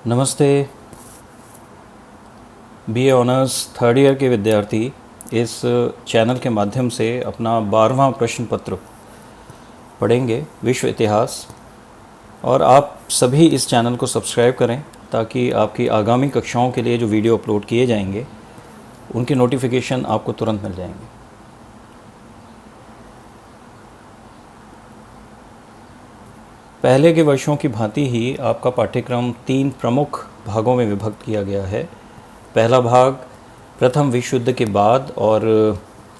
नमस्ते। BA honours third year के विद्यार्थी इस चैनल के माध्यम से अपना 12वां प्रश्न पत्र पढ़ेंगे, विश्व इतिहास। और आप सभी इस चैनल को सब्सक्राइब करें ताकि आपकी आगामी कक्षाओं के लिए जो वीडियो अपलोड किए जाएंगे उनके नोटिफिकेशन आपको तुरंत मिल जाएंगे। पहले के वर्षों की भांति ही आपका पाठ्यक्रम 3 प्रमुख भागों में विभक्त किया गया है। पहला भाग प्रथम विश्व युद्ध के बाद और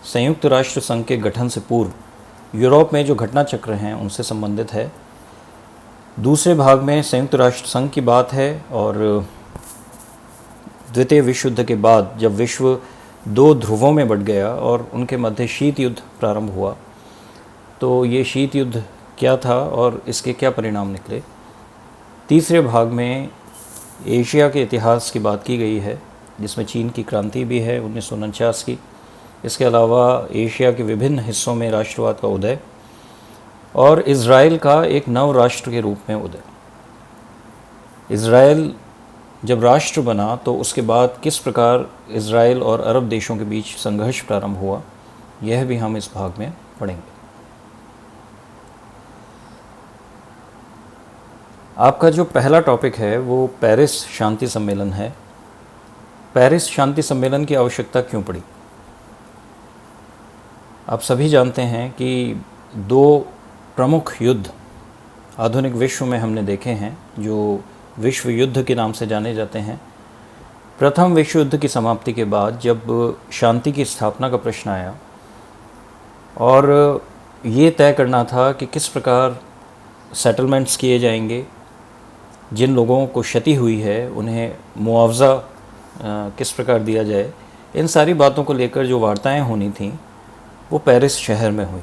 संयुक्त राष्ट्र संघ के गठन से पूर्व यूरोप में जो घटना चक्र हैं उनसे संबंधित है। दूसरे भाग में संयुक्त राष्ट्र संघ की बात है और द्वितीय विश्व युद्ध के बाद जब विश्व 2 ध्रुवों में बंट गया और उनके मध्य शीत युद्ध प्रारंभ हुआ, तो ये शीत युद्ध क्या था और इसके क्या परिणाम निकले। तीसरे भाग में एशिया के इतिहास की बात की गई है, जिसमें चीन की क्रांति भी है 1949 की। इसके अलावा एशिया के विभिन्न हिस्सों में राष्ट्रवाद का उदय और इज़राइल का एक नव राष्ट्र के रूप में उदय। इज़राइल जब राष्ट्र बना तो उसके बाद किस प्रकार इज़राइल और अरब देशों के बीच संघर्ष प्रारंभ हुआ, यह भी हम इस भाग में पढ़ेंगे। आपका जो पहला टॉपिक है वो पेरिस शांति सम्मेलन है। पेरिस शांति सम्मेलन की आवश्यकता क्यों पड़ी? आप सभी जानते हैं कि 2 प्रमुख युद्ध आधुनिक विश्व में हमने देखे हैं जो विश्व युद्ध के नाम से जाने जाते हैं। प्रथम विश्व युद्ध की समाप्ति के बाद जब शांति की स्थापना का प्रश्न आया और ये तय करना था कि किस प्रकार सेटलमेंट्स किए जाएंगे, जिन लोगों को क्षति हुई है उन्हें मुआवजा किस प्रकार दिया जाए, इन सारी बातों को लेकर जो वार्ताएं होनी थीं वो पेरिस शहर में हुई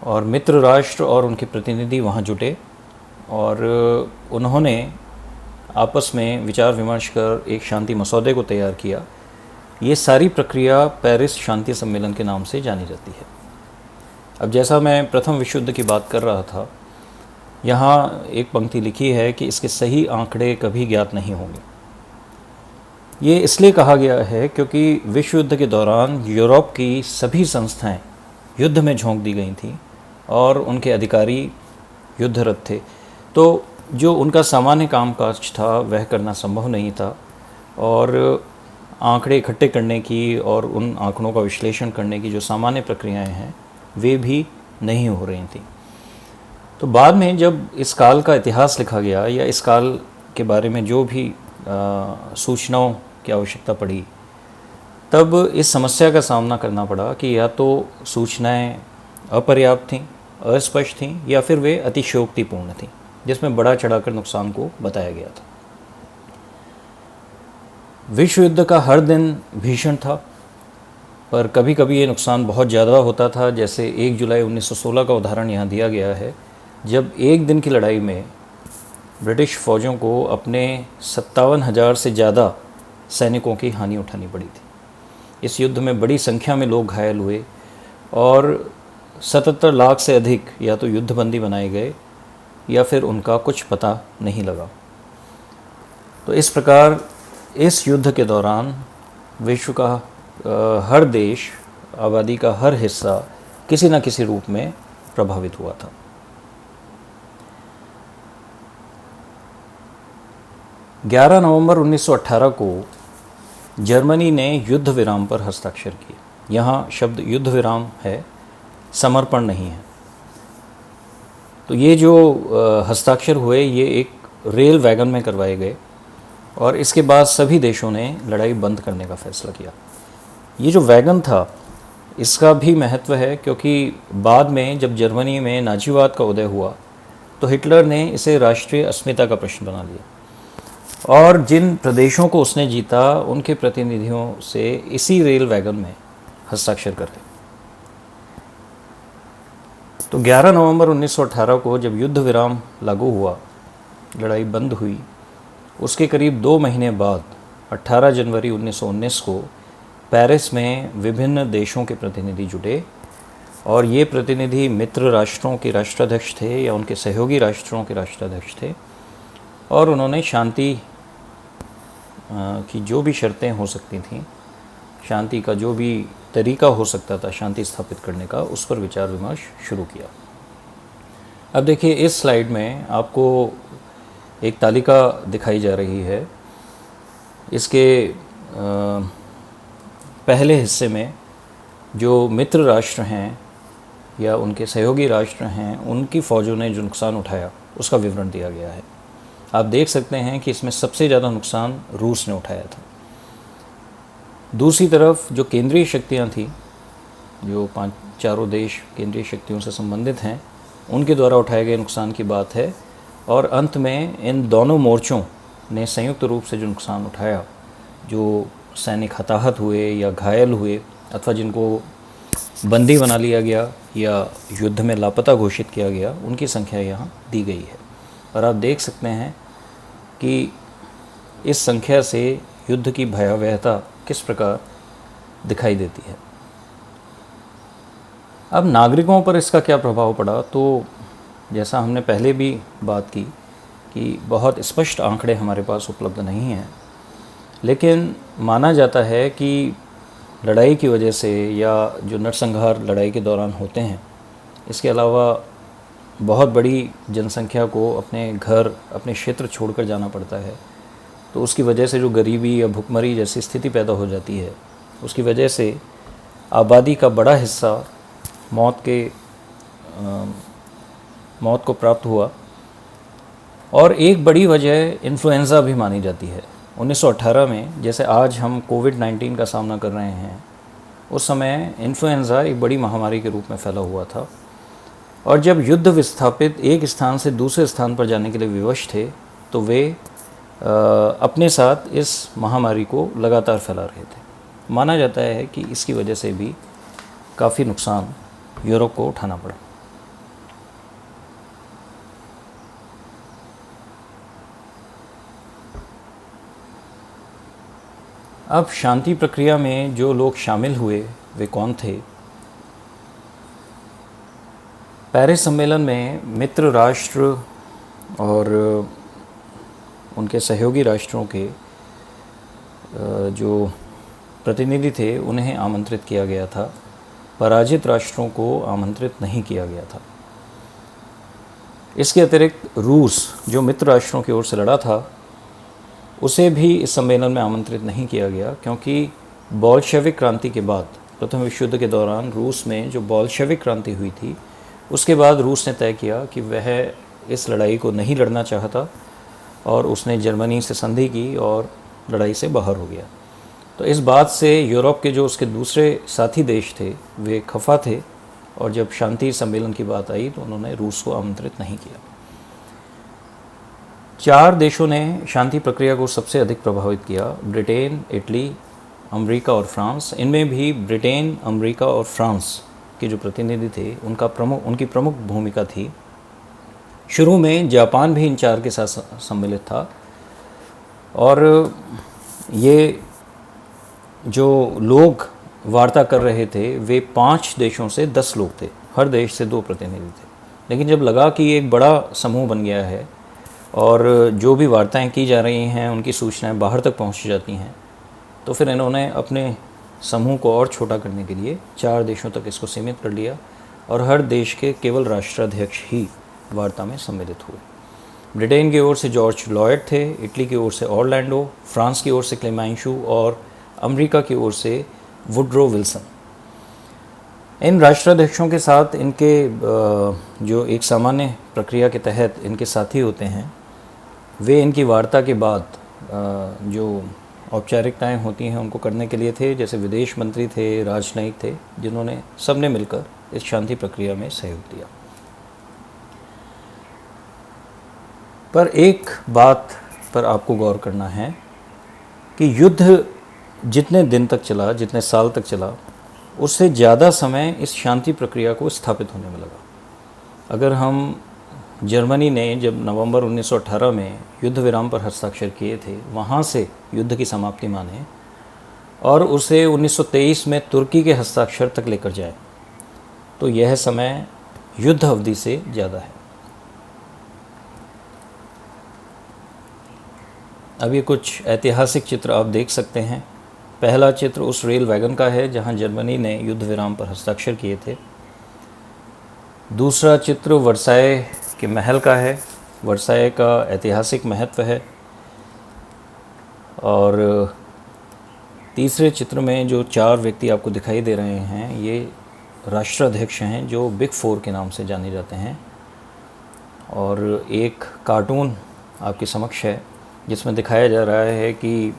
और मित्र राष्ट्र और उनके प्रतिनिधि वहां जुटे और उन्होंने आपस में विचार विमर्श कर एक शांति मसौदे को तैयार किया। ये सारी प्रक्रिया पेरिस शांति सम्मेलन के नाम से जानी जाती है। अब जैसा मैं प्रथम विश्व युद्ध की बात कर रहा था, यहाँ एक पंक्ति लिखी है कि इसके सही आंकड़े कभी ज्ञात नहीं होंगे। ये इसलिए कहा गया है क्योंकि विश्व युद्ध के दौरान यूरोप की सभी संस्थाएं युद्ध में झोंक दी गई थीं और उनके अधिकारी युद्धरत थे, तो जो उनका सामान्य कामकाज था वह करना संभव नहीं था और आंकड़े इकट्ठे करने की और उन आंकड़ों का विश्लेषण करने की जो सामान्य प्रक्रियाएं हैं वे भी नहीं हो रही थीं। तो बाद में जब इस काल का इतिहास लिखा गया या इस काल के बारे में जो भी सूचनाओं की आवश्यकता पड़ी, तब इस समस्या का सामना करना पड़ा कि या तो सूचनाएं अपर्याप्त थीं, अस्पष्ट थीं या फिर वे अतिशयोक्तिपूर्ण थीं, जिसमें बढ़ा चढ़ाकर नुकसान को बताया गया था। विश्व युद्ध का हर दिन भीषण था, पर कभी कभी ये नुकसान बहुत ज़्यादा होता था। जैसे 1 जुलाई 1916 का उदाहरण यहाँ दिया गया है, जब एक दिन की लड़ाई में ब्रिटिश फ़ौजों को अपने 57,000 से ज़्यादा सैनिकों की हानि उठानी पड़ी थी। इस युद्ध में बड़ी संख्या में लोग घायल हुए और 77 लाख से अधिक या तो युद्धबंदी बनाए गए या फिर उनका कुछ पता नहीं लगा। तो इस प्रकार इस युद्ध के दौरान विश्व का हर देश, आबादी का हर हिस्सा किसी न किसी रूप में प्रभावित हुआ था। 11 नवंबर 1918 को जर्मनी ने युद्ध विराम पर हस्ताक्षर किए। यहाँ शब्द युद्ध विराम है, समर्पण नहीं है। तो ये जो हस्ताक्षर हुए ये एक रेल वैगन में करवाए गए और इसके बाद सभी देशों ने लड़ाई बंद करने का फैसला किया। ये जो वैगन था इसका भी महत्व है क्योंकि बाद में जब जर्मनी में नाजीवाद का उदय हुआ तो हिटलर ने इसे राष्ट्रीय अस्मिता का प्रश्न बना लिया और जिन प्रदेशों को उसने जीता उनके प्रतिनिधियों से इसी रेल वैगन में हस्ताक्षर करते। तो 11 नवंबर 1918 को जब युद्ध विराम लागू हुआ, लड़ाई बंद हुई, उसके करीब 2 महीने बाद 18 जनवरी 1919 को पेरिस में विभिन्न देशों के प्रतिनिधि जुटे और ये प्रतिनिधि मित्र राष्ट्रों के राष्ट्राध्यक्ष थे या उनके सहयोगी राष्ट्रों के राष्ट्राध्यक्ष थे और उन्होंने शांति की जो भी शर्तें हो सकती थीं, शांति का जो भी तरीका हो सकता था शांति स्थापित करने का, उस पर विचार विमर्श शुरू किया। अब देखिए, इस स्लाइड में आपको एक तालिका दिखाई जा रही है। इसके पहले हिस्से में जो मित्र राष्ट्र हैं या उनके सहयोगी राष्ट्र हैं, उनकी फ़ौजों ने जो नुकसान उठाया उसका विवरण दिया गया है। आप देख सकते हैं कि इसमें सबसे ज़्यादा नुकसान रूस ने उठाया था। दूसरी तरफ जो केंद्रीय शक्तियां थी, जो चारों देश केंद्रीय शक्तियों से संबंधित हैं, उनके द्वारा उठाए गए नुकसान की बात है। और अंत में इन दोनों मोर्चों ने संयुक्त रूप से जो नुकसान उठाया, जो सैनिक हताहत हुए या घायल हुए अथवा जिनको बंदी बना लिया गया या युद्ध में लापता घोषित किया गया, उनकी संख्या यहाँ दी गई है। और आप देख सकते हैं कि इस संख्या से युद्ध की भयावहता किस प्रकार दिखाई देती है। अब नागरिकों पर इसका क्या प्रभाव पड़ा, तो जैसा हमने पहले भी बात की कि बहुत स्पष्ट आंकड़े हमारे पास उपलब्ध नहीं हैं, लेकिन माना जाता है कि लड़ाई की वजह से या जो नरसंहार लड़ाई के दौरान होते हैं, इसके अलावा बहुत बड़ी जनसंख्या को अपने घर, अपने क्षेत्र छोड़कर जाना पड़ता है। तो उसकी वजह से जो गरीबी या भुखमरी जैसी स्थिति पैदा हो जाती है, उसकी वजह से आबादी का बड़ा हिस्सा मौत को प्राप्त हुआ। और एक बड़ी वजह इन्फ्लुएंज़ा भी मानी जाती है। 1918 में, जैसे आज हम कोविड-19 का सामना कर रहे हैं, उस समय इन्फ्लुएंज़ा एक बड़ी महामारी के रूप में फैला हुआ था। और जब युद्ध विस्थापित एक स्थान से दूसरे स्थान पर जाने के लिए विवश थे, तो वे अपने साथ इस महामारी को लगातार फैला रहे थे। माना जाता है कि इसकी वजह से भी काफ़ी नुकसान यूरोप को उठाना पड़ा। अब शांति प्रक्रिया में जो लोग शामिल हुए वे कौन थे? पेरिस सम्मेलन में मित्र राष्ट्र और उनके सहयोगी राष्ट्रों के जो प्रतिनिधि थे उन्हें आमंत्रित किया गया था, पराजित राष्ट्रों को आमंत्रित नहीं किया गया था। इसके अतिरिक्त रूस, जो मित्र राष्ट्रों की ओर से लड़ा था, उसे भी इस सम्मेलन में आमंत्रित नहीं किया गया, क्योंकि बोल्शेविक क्रांति के बाद, प्रथम विश्व युद्ध के दौरान रूस में जो बोल्शेविक क्रांति हुई थी, उसके बाद रूस ने तय किया कि वह इस लड़ाई को नहीं लड़ना चाहता और उसने जर्मनी से संधि की और लड़ाई से बाहर हो गया। तो इस बात से यूरोप के जो उसके दूसरे साथी देश थे वे खफा थे, और जब शांति सम्मेलन की बात आई तो उन्होंने रूस को आमंत्रित नहीं किया। 4 देशों ने शांति प्रक्रिया को सबसे अधिक प्रभावित किया: ब्रिटेन, इटली, अमेरिका और फ्रांस। इनमें भी ब्रिटेन, अमेरिका और फ्रांस के जो प्रतिनिधि थे उनकी प्रमुख भूमिका थी। शुरू में जापान भी इन 4 के साथ सम्मिलित था, और ये जो लोग वार्ता कर रहे थे वे 5 देशों से 10 लोग थे, हर देश से 2 प्रतिनिधि थे। लेकिन जब लगा कि एक बड़ा समूह बन गया है और जो भी वार्ताएं की जा रही हैं उनकी सूचनाएं बाहर तक पहुंच जाती हैं, तो फिर इन्होंने अपने समूह को और छोटा करने के लिए 4 देशों तक इसको सीमित कर लिया, और हर देश के केवल राष्ट्राध्यक्ष ही वार्ता में सम्मिलित हुए। ब्रिटेन की ओर से जॉर्ज लॉयड थे, इटली की ओर से ऑरलैंडो, फ्रांस की ओर से क्लेमेंशू और अमेरिका की ओर से वुड्रो विल्सन। इन राष्ट्राध्यक्षों के साथ इनके जो एक सामान्य प्रक्रिया के तहत इनके साथी होते हैं, वे इनकी वार्ता के बाद जो औपचारिकताएं होती हैं उनको करने के लिए थे। जैसे विदेश मंत्री थे, राजनयिक थे, जिन्होंने सबने मिलकर इस शांति प्रक्रिया में सहयोग दिया। पर एक बात पर आपको गौर करना है कि युद्ध जितने दिन तक चला, जितने साल तक चला, उससे ज़्यादा समय इस शांति प्रक्रिया को स्थापित होने में लगा। अगर हम जर्मनी ने जब नवंबर 1918 में युद्ध विराम पर हस्ताक्षर किए थे, वहाँ से युद्ध की समाप्ति माने, और उसे 1923 में तुर्की के हस्ताक्षर तक लेकर जाए, तो यह समय युद्ध अवधि से ज़्यादा है। अब ये कुछ ऐतिहासिक चित्र आप देख सकते हैं। पहला चित्र उस रेल वैगन का है जहां जर्मनी ने युद्ध विराम पर हस्ताक्षर किए थे। दूसरा चित्र वर्साए के महल का है। वर्साए का ऐतिहासिक महत्व है। और तीसरे चित्र में जो 4 व्यक्ति आपको दिखाई दे रहे हैं, ये राष्ट्राध्यक्ष हैं जो बिग 4 के नाम से जाने जाते हैं। और एक कार्टून आपके समक्ष है जिसमें दिखाया जा रहा है कि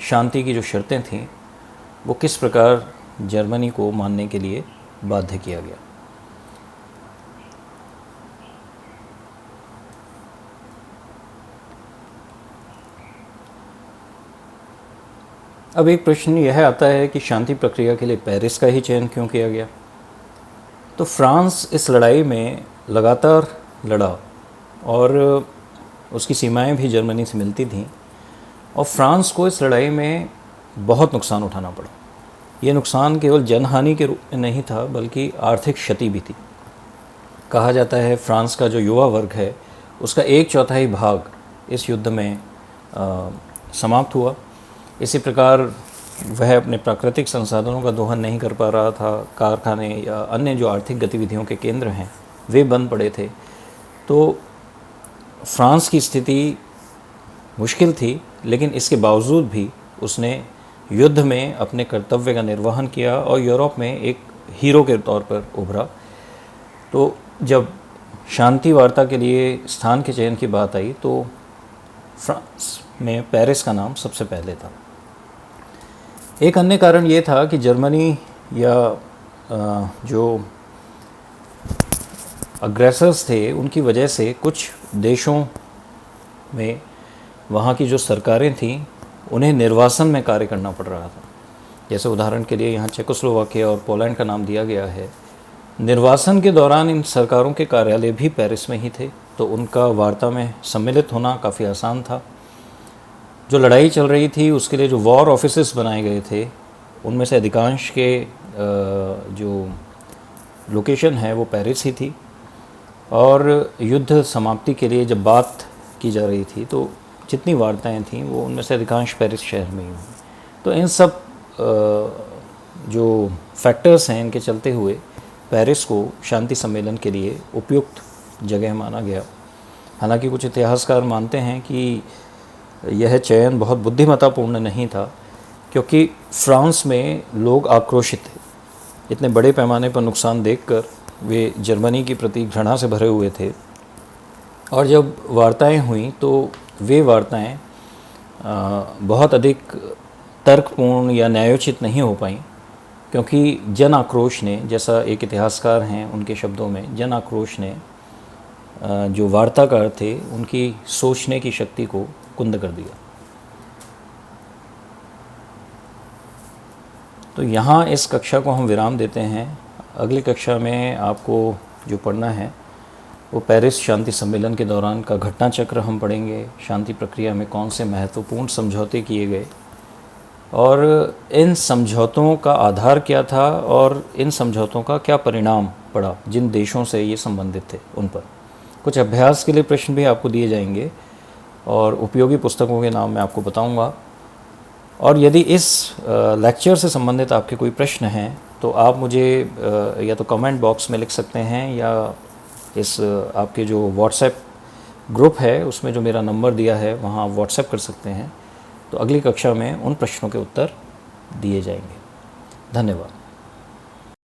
शांति की जो शर्तें थीं वो किस प्रकार जर्मनी को मानने के लिए बाध्य किया गया। अब एक प्रश्न यह आता है कि शांति प्रक्रिया के लिए पेरिस का ही चयन क्यों किया गया। तो फ्रांस इस लड़ाई में लगातार लड़ा और उसकी सीमाएं भी जर्मनी से मिलती थीं और फ्रांस को इस लड़ाई में बहुत नुकसान उठाना पड़ा। ये नुकसान केवल जनहानि के रूप में नहीं था बल्कि आर्थिक क्षति भी थी। कहा जाता है फ्रांस का जो युवा वर्ग है उसका 1/4 भाग इस युद्ध में समाप्त हुआ। इसी प्रकार वह अपने प्राकृतिक संसाधनों का दोहन नहीं कर पा रहा था। कारखाने या अन्य जो आर्थिक गतिविधियों के केंद्र हैं वे बंद पड़े थे। तो फ्रांस की स्थिति मुश्किल थी, लेकिन इसके बावजूद भी उसने युद्ध में अपने कर्तव्य का निर्वहन किया और यूरोप में एक हीरो के तौर पर उभरा। तो जब शांति वार्ता के लिए स्थान के चयन की बात आई तो फ्रांस में पेरिस का नाम सबसे पहले था। एक अन्य कारण ये था कि जर्मनी या जो अग्रेसर्स थे उनकी वजह से कुछ देशों में वहाँ की जो सरकारें थीं उन्हें निर्वासन में कार्य करना पड़ रहा था। जैसे उदाहरण के लिए यहाँ चेकोस्लोवाकिया और पोलैंड का नाम दिया गया है। निर्वासन के दौरान इन सरकारों के कार्यालय भी पेरिस में ही थे, तो उनका वार्ता में सम्मिलित होना काफ़ी आसान था। जो लड़ाई चल रही थी उसके लिए जो वॉर ऑफिसेस बनाए गए थे उनमें से अधिकांश के जो लोकेशन है वो पेरिस ही थी। और युद्ध समाप्ति के लिए जब बात की जा रही थी तो जितनी वार्ताएं थीं वो उनमें से अधिकांश पेरिस शहर में ही हुई। तो इन सब जो फैक्टर्स हैं इनके चलते हुए पेरिस को शांति सम्मेलन के लिए उपयुक्त जगह माना गया। हालांकि कुछ इतिहासकार मानते हैं कि यह चयन बहुत बुद्धिमत्तापूर्ण नहीं था, क्योंकि फ्रांस में लोग आक्रोशित थे। इतने बड़े पैमाने पर नुकसान देखकर वे जर्मनी की प्रति घृणा से भरे हुए थे। और जब वार्ताएं हुई तो वे वार्ताएं बहुत अधिक तर्कपूर्ण या न्यायोचित नहीं हो पाईं, क्योंकि जन आक्रोश ने, जैसा एक इतिहासकार हैं उनके शब्दों में, जन आक्रोश ने जो वार्ताकार थे उनकी सोचने की शक्ति को कुंद कर दिया। तो यहाँ इस कक्षा को हम विराम देते हैं। अगली कक्षा में आपको जो पढ़ना है वो पेरिस शांति सम्मेलन के दौरान का घटना चक्र हम पढ़ेंगे। शांति प्रक्रिया में कौन से महत्वपूर्ण समझौते किए गए और इन समझौतों का आधार क्या था और इन समझौतों का क्या परिणाम पड़ा जिन देशों से ये संबंधित थे उन पर। कुछ अभ्यास के लिए प्रश्न भी आपको दिए जाएंगे और उपयोगी पुस्तकों के नाम मैं आपको बताऊंगा। और यदि इस लेक्चर से संबंधित आपके कोई प्रश्न हैं तो आप मुझे या तो कमेंट बॉक्स में लिख सकते हैं या इस आपके जो व्हाट्सएप ग्रुप है उसमें जो मेरा नंबर दिया है वहाँ आप व्हाट्सएप कर सकते हैं। तो अगली कक्षा में उन प्रश्नों के उत्तर दिए जाएंगे। धन्यवाद।